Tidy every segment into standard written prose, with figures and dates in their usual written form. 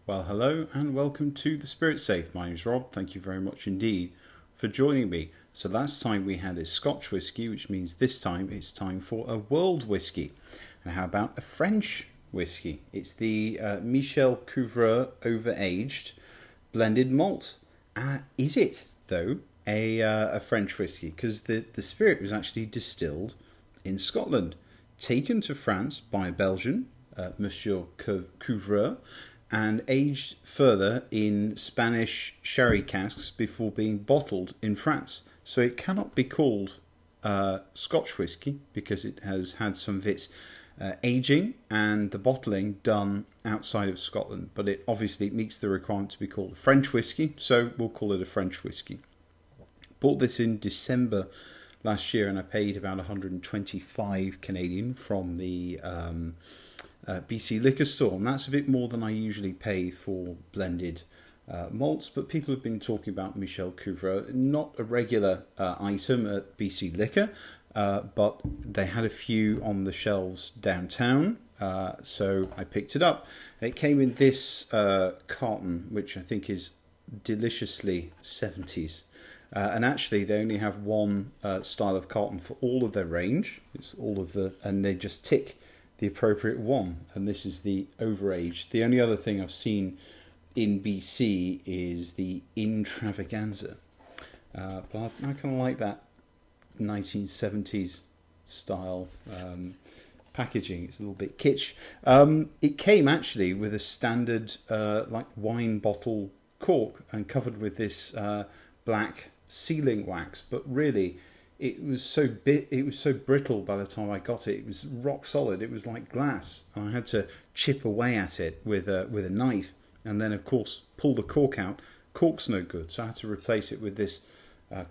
Well, hello and welcome to the Spirit Safe. My name's Rob. Thank you very much indeed for joining me. So last time we had a Scotch whisky, which means this time it's time for a world whisky. And how about a French whisky? It's the Michel Couvreur Overaged blended malt. Is it, though, a French whisky? Because the spirit was actually distilled in Scotland, taken to France by a Belgian, Michel Couvreur, and aged further in Spanish sherry casks before being bottled in France. So it cannot be called Scotch whisky because it has had some of its aging and the bottling done outside of Scotland. But it obviously meets the requirement to be called a French whisky, so we'll call it a French whisky. Bought this in December last year and I paid about 125 Canadian from the BC liquor store, and that's a bit more than I usually pay for blended malts, but people have been talking about Michel Couvreur, not a regular item at BC Liquor, but they had a few on the shelves downtown, so I picked it up. It came in this carton, which I think is deliciously 70s. And actually, they only have one style of carton for all of their range. It's all of and they just tick the appropriate one, and this is the Overaged. The only other thing I've seen in BC is the Intravaganza, but I kind of like that 1970s style packaging. It's a little bit kitsch. It came actually with a standard like wine bottle cork and covered with this black sealing wax, but really it was so brittle by the time I got it. It was rock solid. It was like glass, and I had to chip away at it with a knife, and then of course pull the cork out. Cork's no good, so I had to replace it with this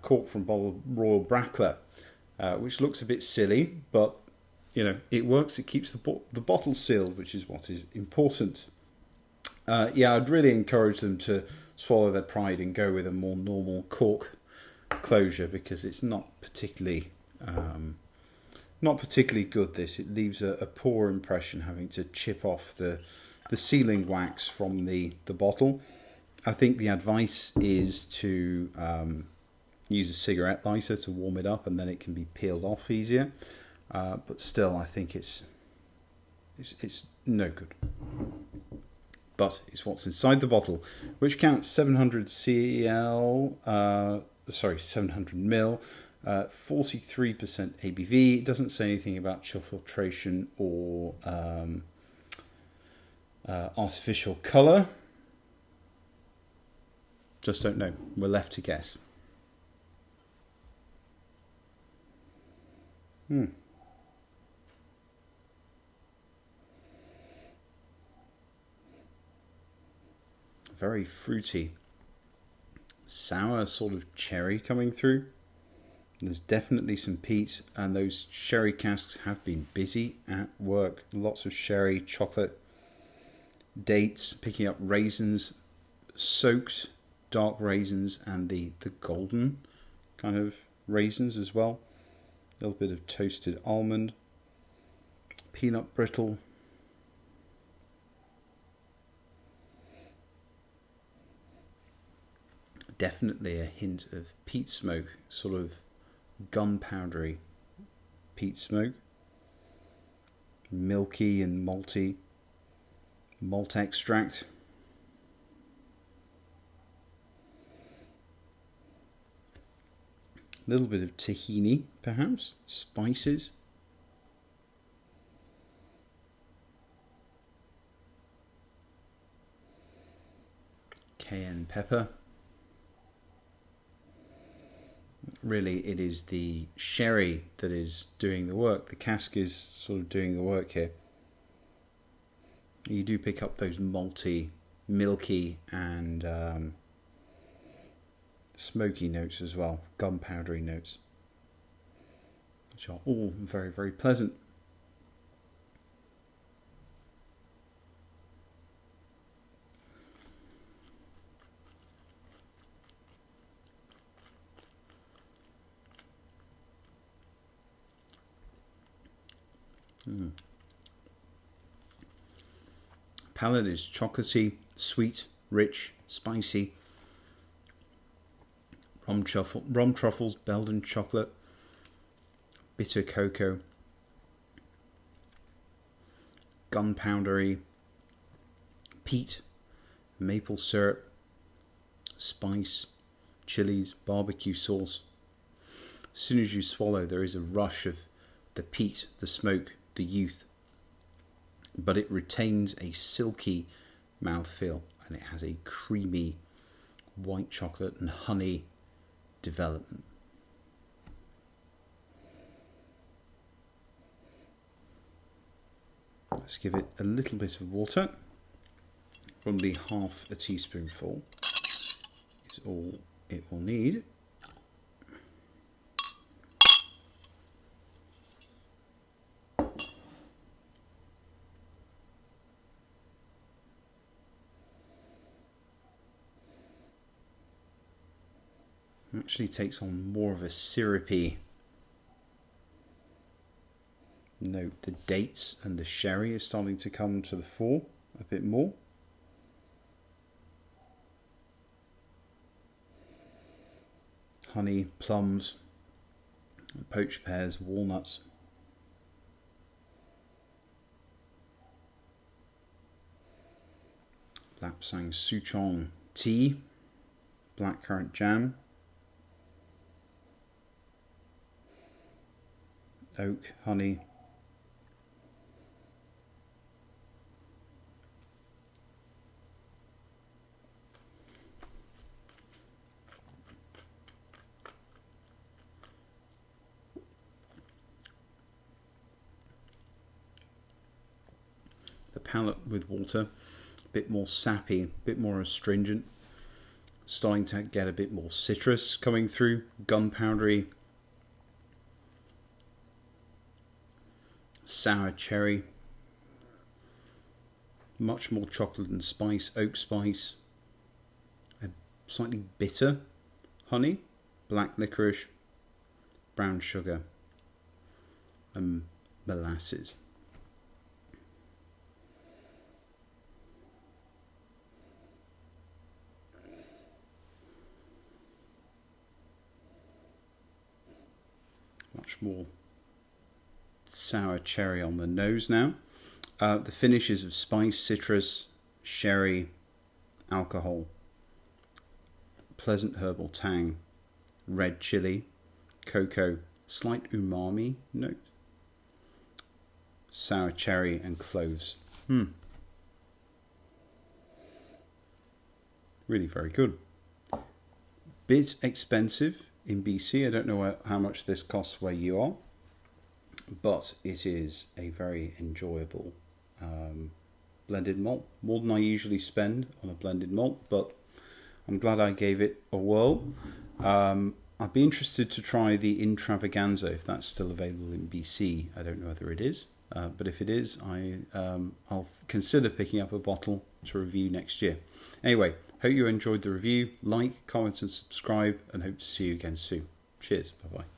cork from Royal Brackler, which looks a bit silly, but you know it works. It keeps the bottle sealed, which is what is important. I'd really encourage them to swallow their pride and go with a more normal cork closure, because it's not particularly good. It leaves a poor impression having to chip off the sealing wax from the bottle. I think the advice is to use a cigarette lighter to warm it up, and then it can be peeled off easier, but still I think it's no good. But it's what's inside the bottle, which counts 700 ml, 43% ABV. It doesn't say anything about chill filtration or artificial colour. Just don't know. We're left to guess. Very fruity, sour sort of cherry coming through. There's definitely some peat, and those sherry casks have been busy at work. Lots of sherry, chocolate, dates, picking up raisins, soaked dark raisins, and the golden kind of raisins as well. A little bit of toasted almond, peanut brittle. Definitely a hint of peat smoke, sort of gunpowdery peat smoke. Milky and malty malt extract. A little bit of tahini, perhaps, spices. Cayenne pepper. Really, it is the sherry that is doing the work. The cask is sort of doing the work here. You do pick up those malty, milky, and smoky notes as well, gunpowdery notes, which are all very, very pleasant. palate is chocolatey, sweet, rich, spicy. Rum truffles, Belgian chocolate, bitter cocoa, gunpowdery, peat, maple syrup, spice, chilies, barbecue sauce. As soon as you swallow, there is a rush of the peat, the smoke, the youth, but it retains a silky mouthfeel, and it has a creamy white chocolate and honey development. Let's give it a little bit of water. Probably half a teaspoonful is all it will need. Actually takes on more of a syrupy note. The dates and the sherry is starting to come to the fore a bit more. Honey, plums, poached pears, walnuts. Lapsang Souchong tea, blackcurrant jam, oak, honey, the palate with water, a bit more sappy, a bit more astringent, starting to get a bit more citrus coming through, gunpowdery, sour cherry, much more chocolate and spice, oak spice, a slightly bitter honey, black licorice, brown sugar, and molasses. Much more sour cherry on the nose now. The finishes of spice, citrus, sherry, alcohol, pleasant herbal tang, red chili, cocoa, slight umami note, sour cherry and cloves. Really very good. Bit expensive in BC. I don't know how much this costs where you are, but it is a very enjoyable blended malt. More than I usually spend on a blended malt, but I'm glad I gave it a whirl. I'd be interested to try the Intravaganza if that's still available in BC. I don't know whether it is, but if it is, I'll consider picking up a bottle to review next year. Anyway, hope you enjoyed the review. Like, comment and subscribe, and hope to see you again soon. Cheers. Bye-bye.